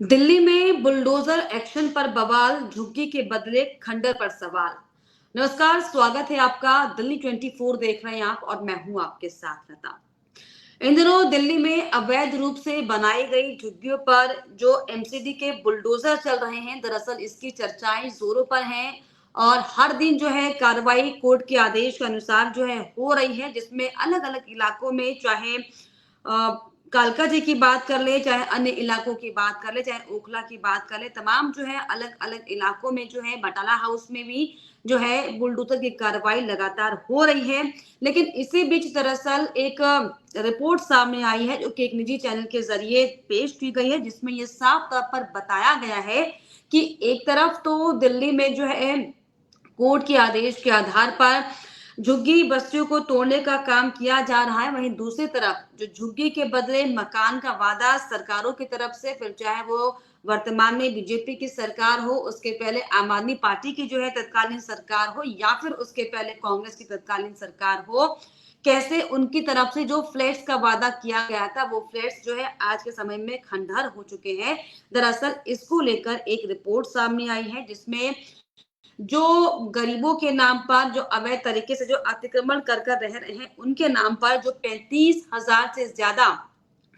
दिल्ली में bulldozer action पर बवाल, झुग्गी के बदले खंडर पर सवाल। नमस्कार, स्वागत है आपका। दिल्ली 24 देख रहे हैं आप और मैं हूं आपके साथ लता। इन दिनों दिल्ली में अवैध रूप से बनाई गई झुग्गियों पर जो एमसीडी के बुलडोजर चल रहे हैं, दरअसल इसकी चर्चाएं जोरों पर हैं और हर दिन जो है कार्रवाई कोर्ट के आदेश के अनुसार जो है हो रही है, जिसमें अलग अलग इलाकों में चाहे कालका जी की बात कर ले, चाहे अन्य इलाकों की बात कर ले, चाहे ओखला की बात कर ले, तमाम जो है अलग अलग इलाकों में जो है बटाला हाउस में भी जो है बुलडोजर की कार्रवाई लगातार हो रही है। लेकिन इसी बीच दरअसल एक रिपोर्ट सामने आई है जो कि एक निजी चैनल के जरिए पेश की गई है, जिसमें ये साफ तौर पर बताया गया है कि एक तरफ तो दिल्ली में जो है कोर्ट के आदेश के आधार पर झुग्गी बस्तियों को तोड़ने का काम किया जा रहा है, वहीं दूसरी तरफ जो झुग्गी के बदले मकान का वादा सरकारों की तरफ से, फिर चाहे वो वर्तमान में बीजेपी की सरकार हो, उसके पहले आम आदमी पार्टी की जो है तत्कालीन सरकार हो, या फिर उसके पहले कांग्रेस की तत्कालीन सरकार हो, कैसे उनकी तरफ से जो फ्लैट्स का वादा किया गया था वो फ्लैट्स जो है आज के समय में खंडहर हो चुके हैं। दरअसल इसको लेकर एक रिपोर्ट सामने आई है, जिसमें जो गरीबों के नाम पर जो अवैध तरीके से जो अतिक्रमण कर कर रह रहे हैं, उनके नाम पर जो 35,000 से ज्यादा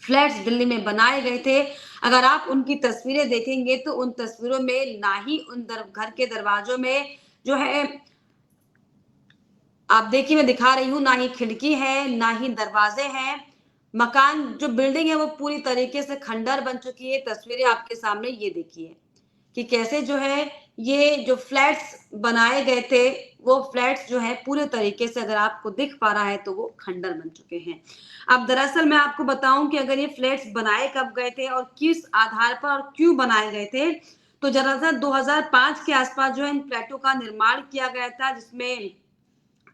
फ्लैट्स दिल्ली में बनाए गए थे। अगर आप उनकी तस्वीरें देखेंगे तो उन तस्वीरों में ना ही उन घर के दरवाजों में जो है, आप देखिए मैं दिखा रही हूँ, ना ही खिड़की है ना ही दरवाजे हैं। मकान जो बिल्डिंग है वो पूरी तरीके से खंडर बन चुकी है। तस्वीरें आपके सामने ये देखिए कि कैसे जो है ये जो फ्लैट्स बनाए गए थे, वो फ्लैट्स जो है पूरे तरीके से, अगर आपको दिख पा रहा है तो वो खंडर बन चुके हैं। अब दरअसल मैं आपको बताऊं कि अगर ये फ्लैट्स बनाए कब गए थे और किस आधार पर और क्यों बनाए गए थे, तो दरअसल 2005 के आसपास जो है इन फ्लैटों का निर्माण किया गया था, जिसमें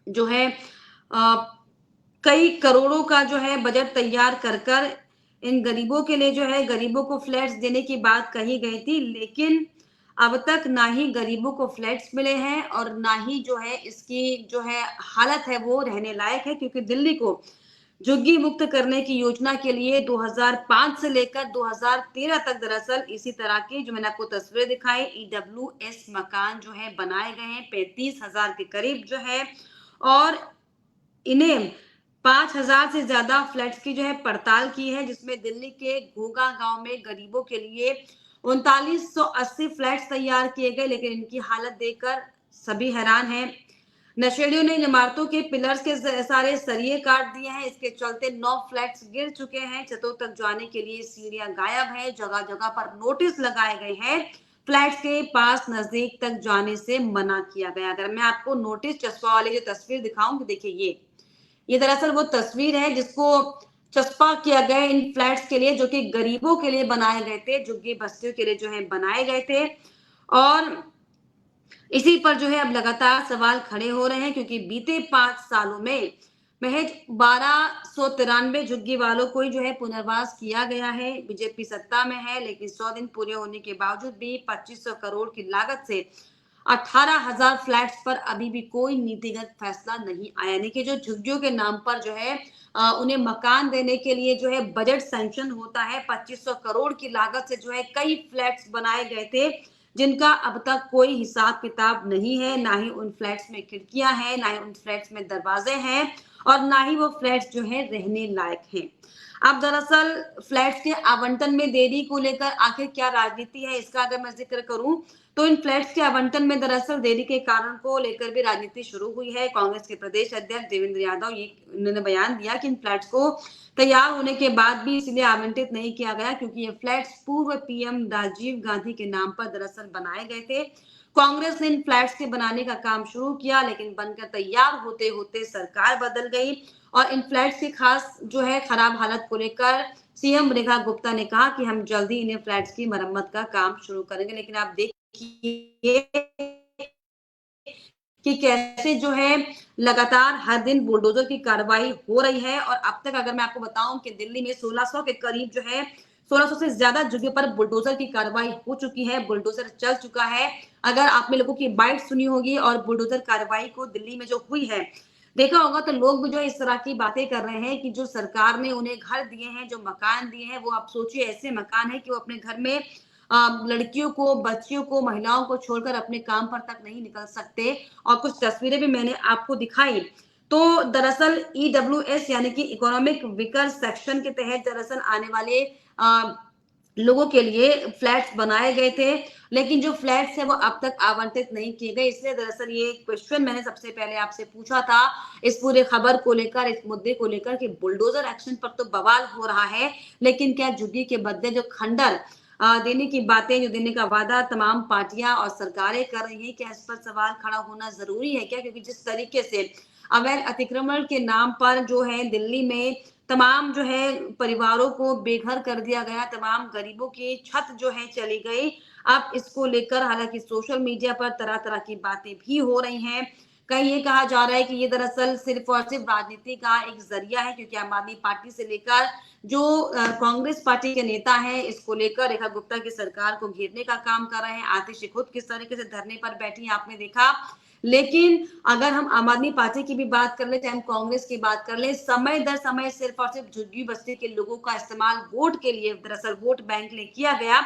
जो है कई करोड़ों का जो है बजट तैयार कर कर इन गरीबों के लिए जो है गरीबों को फ्लैट्स देने की बात कही गई थी। लेकिन अब तक ना ही गरीबों को फ्लैट्स मिले हैं और ना ही जो है इसकी जो है हालत है वो रहने लायक है, क्योंकि दिल्ली को झुग्गी मुक्त करने की योजना के लिए 2005 से लेकर 2013 तक दरअसल इसी तरह की जो मैंने आपको तस्वीरें दिखाई, ईडब्ल्यूएस मकान जो है बनाए गए हैं 35,000 के करीब जो है, और इन्हें 5,000 से ज्यादा फ्लैट्स की जो है पड़ताल की है, जिसमें दिल्ली के घोगा गांव में गरीबों के लिए 3980 फ्लैट्स तैयार किए गए। लेकिन इनकी हालत देखकर सभी हैरान हैं। नशेड़ियों ने इमारतों के पिलर्स के सारे सरिये काट दिए हैं। इसके चलते 9 फ्लैट्स गिर चुके हैं। छतों तक जाने के लिए सीढ़ियां गायब है। जगह जगह पर नोटिस लगाए गए हैं, फ्लैट्स के पास नजदीक तक जाने से मना किया गया। अगर मैं आपको नोटिस चस्पा वाली जो तस्वीर दिखाऊंगी, देखिए ये दरअसल वो तस्वीर है जिसको चस्पा किया गया इन फ्लैट्स के लिए, जो कि गरीबों के लिए बनाए गए थे, झुग्गी बस्तियों के लिए जो है बनाए गए थे। और इसी पर जो है अब लगातार सवाल खड़े हो रहे हैं, क्योंकि बीते 5 सालों में महज 1293 झुग्गी वालों को ही जो है पुनर्वास किया गया है। बीजेपी सत्ता में है, लेकिन 100 दिन पूरे होने के बावजूद भी 2500 करोड़ की लागत से 18,000 फ्लैट्स पर अभी भी कोई नीतिगत फैसला नहीं आया। यानी कि जो झुग्गियों के नाम पर जो है उन्हें मकान देने के लिए जो है बजट सैंक्शन होता है, 2500 करोड़ की लागत से जो है कई फ्लैट्स बनाए गए थे, जिनका अब तक कोई हिसाब किताब नहीं है। ना ही उन फ्लैट्स में खिड़कियां हैं, ना ही उन फ्लैट्स में दरवाजे हैं, और ना ही वो फ्लैट्स जो है रहने लायक हैं। अब दरअसल फ्लैट्स के आवंटन में देरी को लेकर आखिर क्या राजनीति है, इसका अगर मैं जिक्र करूं तो इन फ्लैट्स के आवंटन में दरअसल देरी के कारण को लेकर भी राजनीति शुरू हुई है। कांग्रेस के प्रदेश अध्यक्ष देवेंद्र यादव ये उन्होंने बयान दिया कि इन फ्लैट्स को तैयार होने के बाद भी इसलिए आवंटित नहीं किया गया क्योंकि ये फ्लैट्स पूर्व पीएम राजीव गांधी के नाम पर दरअसल बनाए गए थे। कांग्रेस ने इन फ्लैट्स के बनाने का काम शुरू किया, लेकिन बनकर तैयार होते होते सरकार बदल गई और इन फ्लैट्स की खास जो है खराब हालत को लेकर सीएम रेखा गुप्ता ने कहा कि हम जल्दी इन्हें फ्लैट्स की मरम्मत का काम शुरू करेंगे। लेकिन आप देखिए कि कैसे जो है लगातार हर दिन बुलडोजर की कार्रवाई हो रही है, और अब तक अगर मैं आपको बताऊं कि दिल्ली में 1600 के करीब जो है 1600 से ज्यादा जगह पर बुलडोजर की कार्रवाई हो चुकी है, बुलडोजर चल चुका है। अगर आपने लोगों की बाइट सुनी होगी और बुलडोजर कार्रवाई को दिल्ली में जो हुई है देखा होगा, तो लोग भी जो इस तरह की बातें कर रहे हैं कि जो सरकार ने उन्हें घर दिए हैं, जो मकान दिए हैं, वो आप सोचिए ऐसे मकान है कि वो अपने घर में लड़कियों को, बच्चियों को, महिलाओं को छोड़कर अपने काम पर तक नहीं निकल सकते। और कुछ तस्वीरें भी मैंने आपको दिखाई। तो दरअसल ईडब्ल्यूएस यानी कि इकोनॉमिक वीकर सेक्शन के तहत दरअसल आने वाले लोगों के लिए फ्लैट्स बनाए गए थे, लेकिन जो फ्लैट्स है वो अब तक आवंटित नहीं किए गए। इसलिए दरअसल ये क्वेश्चन मैंने सबसे पहले आपसे पूछा था इस पूरे खबर को लेकर, इस मुद्दे को लेकर कि बुलडोजर एक्शन पर तो बवाल हो रहा है, लेकिन क्या झुग्गी के बदले जो खंडर देने की बातें, जो देने का वादा तमाम पार्टियां और सरकारें कर रही हैं, क्या इस पर सवाल खड़ा होना जरूरी है क्या? क्योंकि जिस तरीके से अवैध अतिक्रमण के नाम पर जो है दिल्ली में तमाम जो है परिवारों को बेघर कर दिया गया, तमाम गरीबों की छत जो है चली गई। अब इसको लेकर हालांकि सोशल मीडिया पर तरह तरह की बातें भी हो रही हैं। कहीं ये कहा जा रहा है कि ये दरअसल सिर्फ और सिर्फ राजनीति का एक जरिया है, क्योंकि आम आदमी पार्टी से लेकर जो कांग्रेस पार्टी के नेता हैं, इसको लेकर रेखा गुप्ता की सरकार को घेरने का काम कर रहे हैं। आतिशी खुद किस तरीके से धरने पर बैठी आपने देखा। लेकिन अगर हम आम आदमी पार्टी की भी बात कर ले, चाहे हम कांग्रेस की बात कर ले, समय दर समय सिर्फ और सिर्फ झुग्गी बस्ती के लोगों का इस्तेमाल वोट के लिए, दरअसल वोट बैंक लिए किया गया,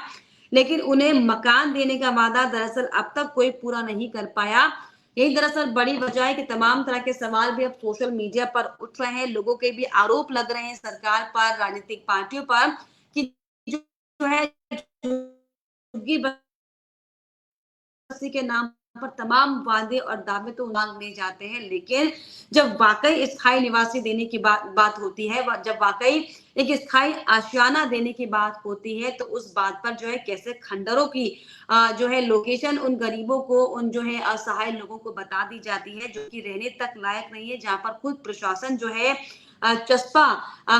लेकिन उन्हें मकान देने का वादा दरअसल अब तक कोई पूरा नहीं कर पाया। यही दरअसल बड़ी वजह है कि तमाम तरह के सवाल भी अब सोशल मीडिया पर उठ रहे हैं, लोगों के भी आरोप लग रहे हैं सरकार पर, राजनीतिक पार्टियों पर कि जो है झुग्गी के नाम पर तमाम वादे और दावे तो मांगने जाते हैं, लेकिन जब वाकई स्थायी निवासी देने की बात होती है, जब वाकई एक स्थायी आशियाना देने की बात होती है, तो उस बात पर जो है कैसे खंडरों की जो है लोकेशन उन गरीबों को, उन जो है असहाय लोगों को बता दी जाती है, जो कि रहने तक लायक नहीं है, जहां पर खुद प्रशासन जो है चस्पा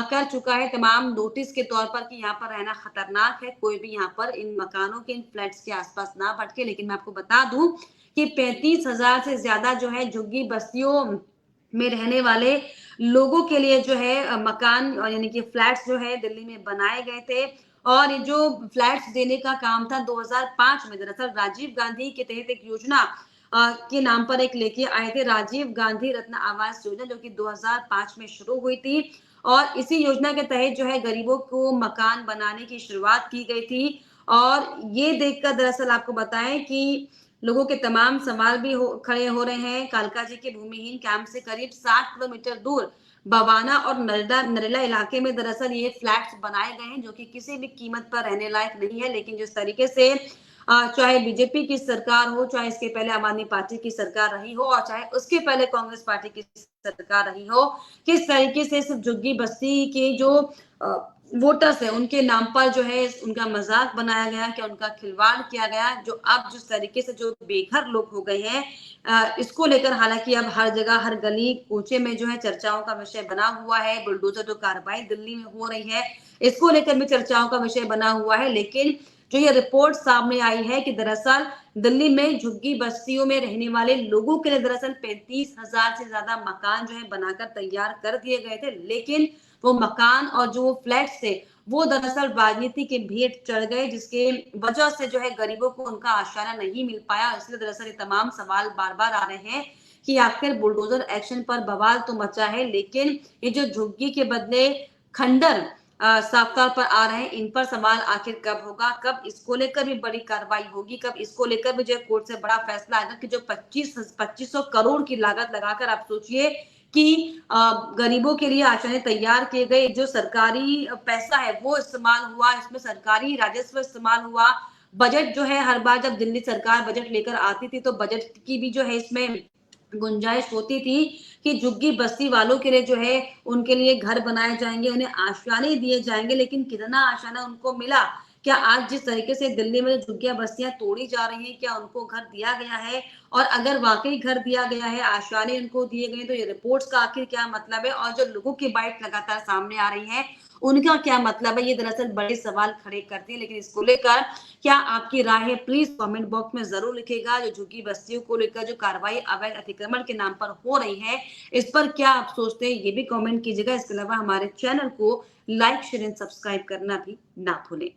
कर चुका है तमाम नोटिस के तौर पर कि यहाँ पर रहना खतरनाक है, कोई भी यहाँ पर इन मकानों के, इन फ्लैट्स के आसपास ना भटके। लेकिन मैं आपको बता दूं कि 35,000 से ज्यादा जो है झुग्गी बस्तियों में रहने वाले लोगों के लिए जो है मकान यानी कि फ्लैट्स जो है दिल्ली में बनाए गए थे। और ये जो फ्लैट्स देने का काम था 2005 में, दरअसल राजीव गांधी के तहत एक योजना के नाम पर एक लेके आए थे, राजीव गांधी रत्न आवास योजना, जो कि 2005 में शुरू हुई थी। और इसी योजना के तहत जो है गरीबों को मकान बनाने की शुरुआत की गई थी। और ये देखकर दरअसल आपको बताएं कि लोगों के तमाम सवाल भी खड़े हो रहे हैं। कालका जी के भूमिहीन कैंप से करीब 60 किलोमीटर दूर बवाना और नरेला इलाके में दरअसल ये फ्लैट्स बनाए गए हैं, जो कि किसी भी कीमत पर रहने लायक नहीं है। लेकिन जिस तरीके से चाहे बीजेपी की सरकार हो, चाहे इसके पहले आम आदमी पार्टी की सरकार रही हो, और चाहे उसके पहले कांग्रेस पार्टी की सरकार रही हो, किस तरीके से सिर्फ झुग्गी बस्ती के जो वोटर्स है उनके नाम पर जो है उनका मजाक बनाया गया, क्या उनका खिलवाड़ किया गया, जो अब जिस तरीके से जो बेघर लोग हो गए हैं, इसको लेकर हालांकि अब हर जगह, हर गली कूचे में जो है चर्चाओं का विषय बना हुआ है। बुलडोजर जो कार्रवाई दिल्ली में हो रही है, इसको लेकर भी चर्चाओं का विषय बना हुआ है। लेकिन जो ये रिपोर्ट सामने आई है कि दरअसल दिल्ली में झुग्गी बस्तियों में रहने वाले लोगों के लिए दरअसल 35,000 से ज्यादा मकान जो है बनाकर तैयार कर दिए गए थे, लेकिन वो मकान और जो फ्लैट थे वो दरअसल राजनीति के भेंट चढ़ गए, जिसके वजह से जो है गरीबों को उनका आशियाना नहीं मिल पाया। इसलिए दरअसल ये तमाम सवाल बार बार आ रहे हैं कि आखिर बुलडोजर एक्शन पर बवाल तो मचा है, लेकिन ये जो झुग्गी के बदले खंडर साफ तौर पर आ रहे हैं, इन पर सवाल आखिर कब होगा, कब इसको लेकर भी बड़ी कार्रवाई होगी, कब इसको लेकर भी जो है कोर्ट से बड़ा फैसला आएगा कि जो 2500 करोड़ की लागत लगाकर आप सोचिए कि गरीबों के लिए आशाएं तैयार किए गए, जो सरकारी पैसा है वो इस्तेमाल हुआ, इसमें सरकारी राजस्व इस्तेमाल हुआ। बजट जो है हर बार जब दिल्ली सरकार बजट लेकर आती थी तो बजट की भी जो है इसमें गुंजाइश होती थी कि झुग्गी बस्ती वालों के लिए जो है उनके लिए घर बनाए जाएंगे, उन्हें आशियाने दिए जाएंगे। लेकिन कितना आशियाना उनको मिला? क्या आज जिस तरीके से दिल्ली में झुग्गियां बस्तियां तोड़ी जा रही हैं, क्या उनको घर दिया गया है? और अगर वाकई घर दिया गया है, आशियाने उनको दिए गए, तो ये रिपोर्ट्स का आखिर क्या मतलब है? और जो लोगों की बाइट लगातार सामने आ रही है उनका क्या मतलब है? ये दरअसल बड़े सवाल खड़े करती है। लेकिन इसको लेकर क्या आपकी राय है? प्लीज कमेंट बॉक्स में जरूर लिखेगा। जो झुग्गी बस्तियों को लेकर जो कार्रवाई अवैध अतिक्रमण के नाम पर हो रही है, इस पर क्या आप सोचते हैं, ये भी कमेंट कीजिएगा। इसके अलावा हमारे चैनल को लाइक, शेयर एंड सब्सक्राइब करना भी ना भूलें।